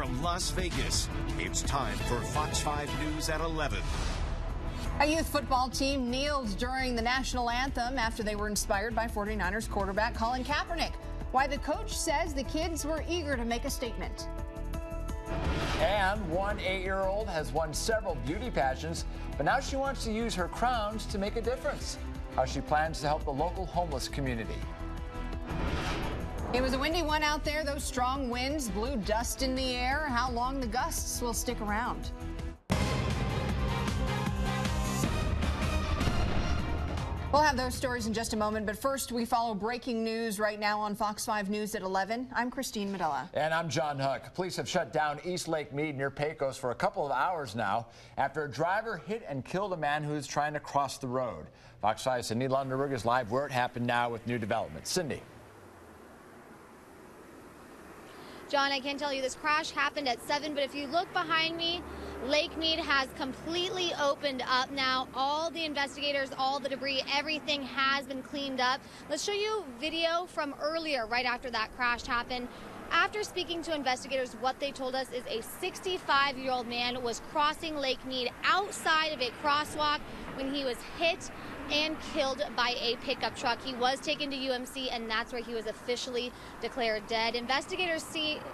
from Las Vegas, it's time for Fox 5 News at 11. A youth football team kneeled during the national anthem after they were inspired by 49ers quarterback Colin Kaepernick. Why the coach says the kids were eager to make a statement. And one 8-year-old has won several beauty pageants, but now she wants to use her crowns to make a difference. How she plans to help the local homeless community. It was a windy one out there. Those strong winds blew dust in the air. How long the gusts will stick around. We'll have those stories in just a moment, but first we follow breaking news right now on Fox 5 News at 11. I'm Christine Medella. And I'm John Huck. Police have shut down East Lake Mead near Pecos for a couple of hours now after a driver hit and killed a man who was trying to cross the road. Fox 5's Cindy Lunderberg is live where it happened now with new developments. Cindy. John, I can tell you this crash happened at 7, but if you look behind me, Lake Mead has completely opened up now. All the investigators, all the debris, everything has been cleaned up. Let's show you video from earlier, right after that crash happened. After speaking to investigators, what they told us is a 65-year-old man was crossing Lake Mead outside of a crosswalk when he was hit and killed by a pickup truck. He was taken to UMC, and that's where he was officially declared dead. Investigators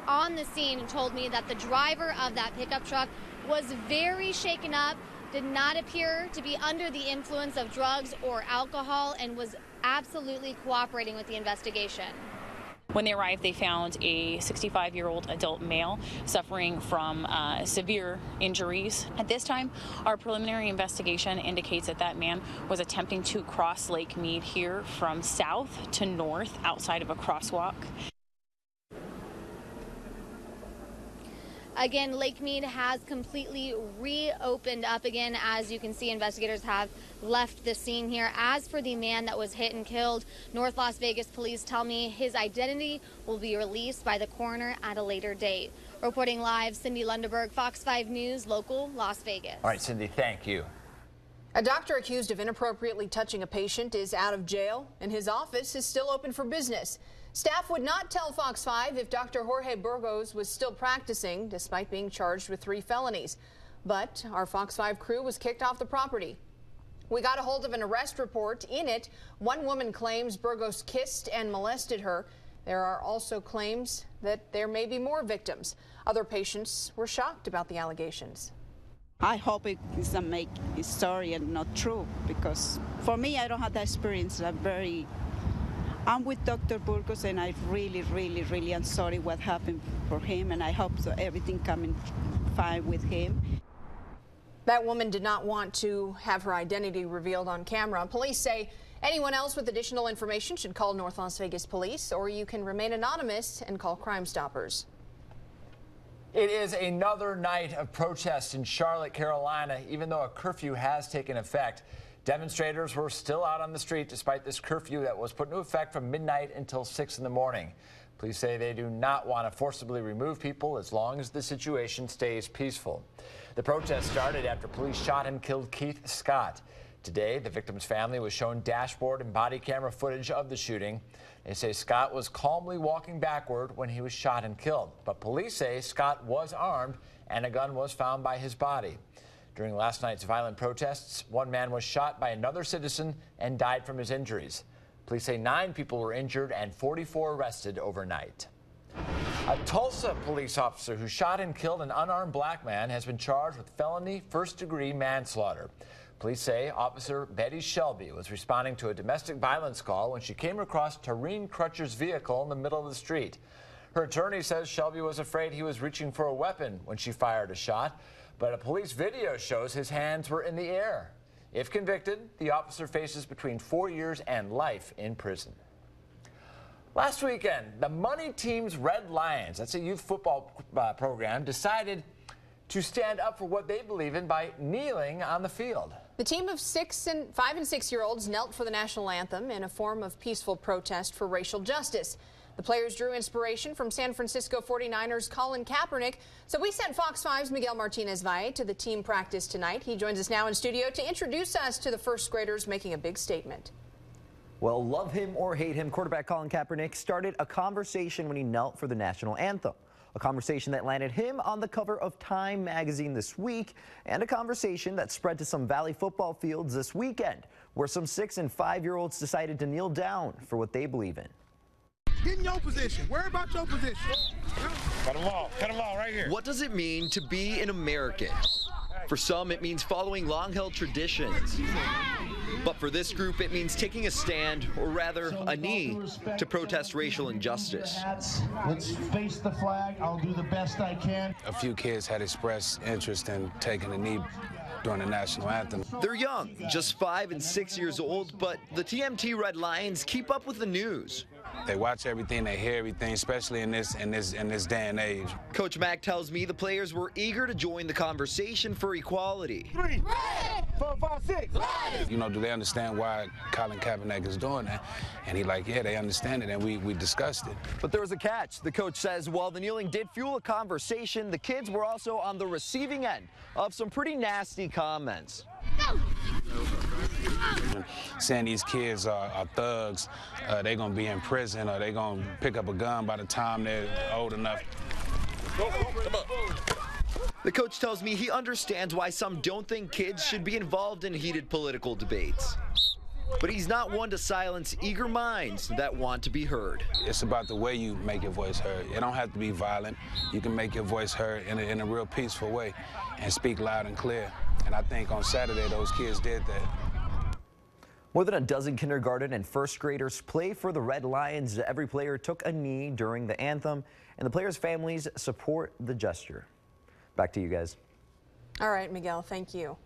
on the scene told me that the driver of that pickup truck was very shaken up, did not appear to be under the influence of drugs or alcohol, and was absolutely cooperating with the investigation. When they arrived, they found a 65-year-old adult male suffering from severe injuries. At this time, our preliminary investigation indicates that that man was attempting to cross Lake Mead here from south to north outside of a crosswalk. Again, Lake Mead has completely reopened up again. As you can see, investigators have left the scene here. As for the man that was hit and killed, North Las Vegas police tell me his identity will be released by the coroner at a later date. Reporting live, Cindy Lunderberg, Fox 5 News, local Las Vegas. All right, Cindy, thank you. A doctor accused of inappropriately touching a patient is out of jail, and his office is still open for business. Staff would not tell Fox 5 if Dr. Jorge Burgos was still practicing, despite being charged with 3 felonies. But our Fox 5 crew was kicked off the property. We got a hold of an arrest report. In it, one woman claims Burgos kissed and molested her. There are also claims that there may be more victims. Other patients were shocked about the allegations. I hope it is a make story and not true, because for me, I don't have that experience. I'm with Dr. Burgos, and I really am sorry what happened for him, and I hope everything coming fine with him. That woman did not want to have her identity revealed on camera. Police say anyone else with additional information should call North Las Vegas Police, or you can remain anonymous and call Crime Stoppers. It is another night of protests in Charlotte, Carolina, even though a curfew has taken effect. Demonstrators were still out on the street despite this curfew that was put into effect from midnight until 6 in the morning. Police say they do not want to forcibly remove people as long as the situation stays peaceful. The protest started after police shot and killed Keith Scott. Today, the victim's family was shown dashboard and body camera footage of the shooting. They say Scott was calmly walking backward when he was shot and killed. But police say Scott was armed and a gun was found by his body. During last night's violent protests, one man was shot by another citizen and died from his injuries. Police say 9 people were injured and 44 arrested overnight. A Tulsa police officer who shot and killed an unarmed black man has been charged with felony first-degree manslaughter. Police say Officer Betty Shelby was responding to a domestic violence call when she came across Tareen Crutcher's vehicle in the middle of the street. Her attorney says Shelby was afraid he was reaching for a weapon when she fired a shot, but a police video shows his hands were in the air. If convicted, the officer faces between 4 years and life in prison. Last weekend, the Money Team's Red Lions, that's a youth football program, decided to stand up for what they believe in by kneeling on the field. The team of 5 and 6-year-olds knelt for the national anthem in a form of peaceful protest for racial justice. The players drew inspiration from San Francisco 49ers Colin Kaepernick, so we sent Fox 5's Miguel Martinez-Valle to the team practice tonight. He joins us now in studio to introduce us to the first graders making a big statement. Well, love him or hate him, quarterback Colin Kaepernick started a conversation when he knelt for the national anthem. a conversation that landed him on the cover of Time magazine this week, and a conversation that spread to some Valley football fields this weekend, where some 6- and 5-year-olds decided to kneel down for what they believe in. Get in your position. Worry about your position. Cut them all right here. What does it mean to be an American? For some, it means following long-held traditions. But for this group, it means taking a stand, or rather, a knee, to protest racial injustice. Let's face the flag. I'll do the best I can. A few kids had expressed interest in taking a knee during the national anthem. They're young, just 5 and 6 years old, but the TMT Red Lions keep up with the news. They watch everything, they hear everything, especially in this day and age. Coach Mack tells me the players were eager to join the conversation for equality. 3, 4, 5, 6. You know, do they understand why Colin Kaepernick is doing that? And he's like, yeah, they understand it, and we discussed it. But there was a catch. The coach says while the kneeling did fuel a conversation, the kids were also on the receiving end of some pretty nasty comments. Saying these kids are thugs, they're going to be in prison, or they're going to pick up a gun by the time they're old enough. The coach tells me he understands why some don't think kids should be involved in heated political debates. But he's not one to silence eager minds that want to be heard. It's about the way you make your voice heard. It don't have to be violent. You can make your voice heard in a real peaceful way and speak loud and clear. And I think on Saturday, those kids did that. More than a dozen kindergarten and first graders play for the Red Lions. Every player took a knee during the anthem, and the players' families support the gesture. Back to you guys. All right, Miguel, thank you.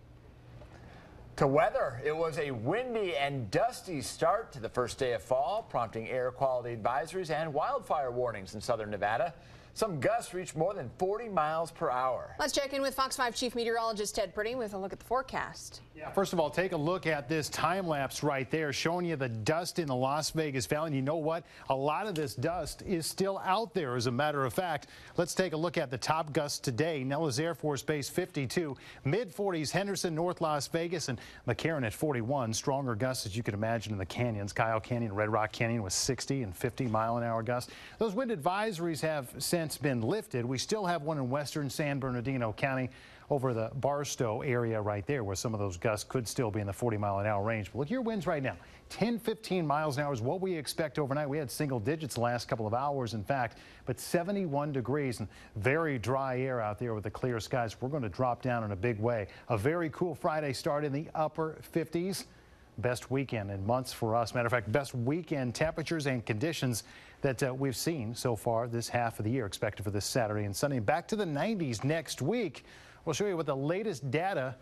To weather, it was a windy and dusty start to the first day of fall, prompting air quality advisories and wildfire warnings in southern Nevada. Some gusts reached more than 40 miles per hour. Let's check in with Fox 5 Chief Meteorologist Ted Pritty with a look at the forecast. Yeah, first of all, take a look at this time lapse right there showing you the dust in the Las Vegas Valley. And you know what? A lot of this dust is still out there, as a matter of fact. Let's take a look at the top gusts today. Nellis Air Force Base 52, mid-40s Henderson, North Las Vegas, and McCarran at 41. Stronger gusts, as you can imagine, in the canyons. Kyle Canyon, Red Rock Canyon with 60 and 50-mile-an-hour gusts. Those wind advisories have since been lifted. We still have one in western San Bernardino County over the Barstow area right there, where some of those gusts could still be in the 40-mile-an-hour range. But look at your winds right now. 10, 15 miles an hour is what we expect overnight. We had single digits the last couple of hours, in fact, but 71 degrees and very dry air out there with the clear skies. We're going to drop down in a big way. A very cool Friday start in the upper 50s. Best weekend in months for us. Matter of fact, best weekend temperatures and conditions that we've seen so far this half of the year, expected for this Saturday and Sunday. Back to the 90s next week. We'll show you what the latest data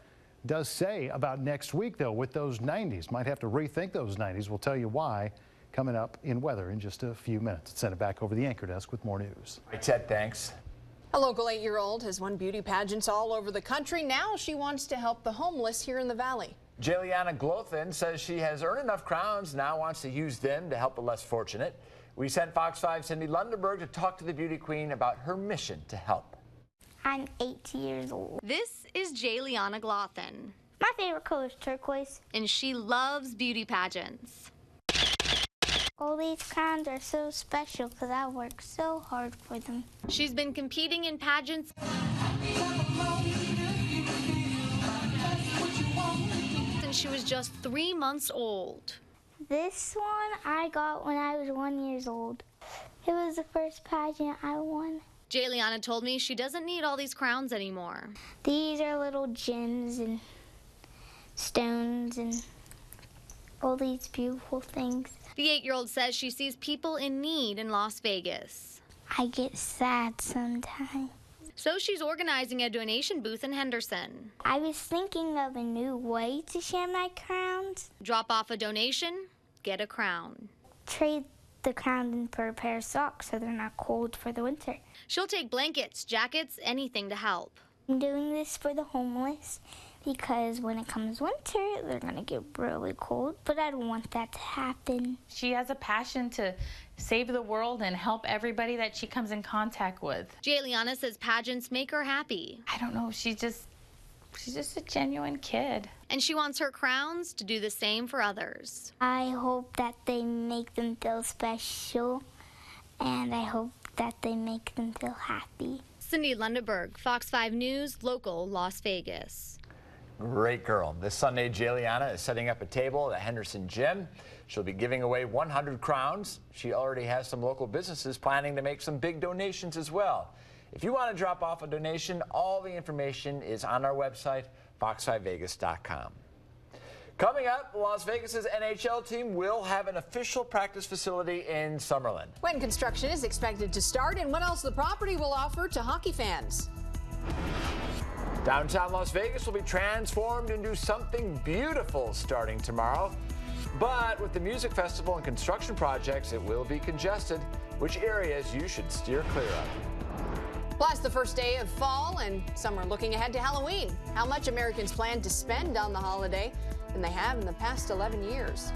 does say about next week, though, with those 90s. Might have to rethink those 90s. We'll tell you why coming up in weather in just a few minutes. Send it back over to the anchor desk with more news. Right, Ted, thanks. A local 8-year-old has won beauty pageants all over the country. Now she wants to help the homeless here in the valley. Jayliana Glothin says she has earned enough crowns, now wants to use them to help the less fortunate. We sent Fox 5's Cindy Lundenberg to talk to the beauty queen about her mission to help. I'm 8 years old. This is Jayliana Glothin, My favorite color is turquoise. and she loves beauty pageants. All these crowns are so special because I work so hard for them. She's been competing in pageants since she was just 3 months old. This one I got when I was 1 year old. It was the first pageant I won. Jayliana told me she doesn't need all these crowns anymore. These are little gems and stones and all these beautiful things. The 8-year-old says she sees people in need in Las Vegas. I get sad sometimes. So she's organizing a donation booth in Henderson. I was thinking of a new way to share my crowns. Drop off a donation, get a crown. Trade the crown in for a pair of socks so they're not cold for the winter. She'll take blankets, jackets, anything to help. I'm doing this for the homeless because when it comes winter, they're going to get really cold, but I don't want that to happen. She has a passion to save the world and help everybody that she comes in contact with. Jayliana says pageants make her happy. I don't know, she's just a genuine kid. And she wants her crowns to do the same for others. I hope that they make them feel special, and I hope that they make them feel happy. Cindy Lundeberg, Fox 5 News, local Las Vegas. Great girl. This Sunday, Jayliana is setting up a table at Henderson Gym. She'll be giving away 100 crowns. She already has some local businesses planning to make some big donations as well. If you want to drop off a donation, all the information is on our website, fox5vegas.com. Coming up, Las Vegas's NHL team will have an official practice facility in Summerlin. When construction is expected to start and what else the property will offer to hockey fans. Downtown Las Vegas will be transformed into something beautiful starting tomorrow. But with the music festival and construction projects, it will be congested. Which areas you should steer clear of. Plus, the first day of fall, and some are looking ahead to Halloween. How much Americans plan to spend on the holiday than they have in the past 11 years.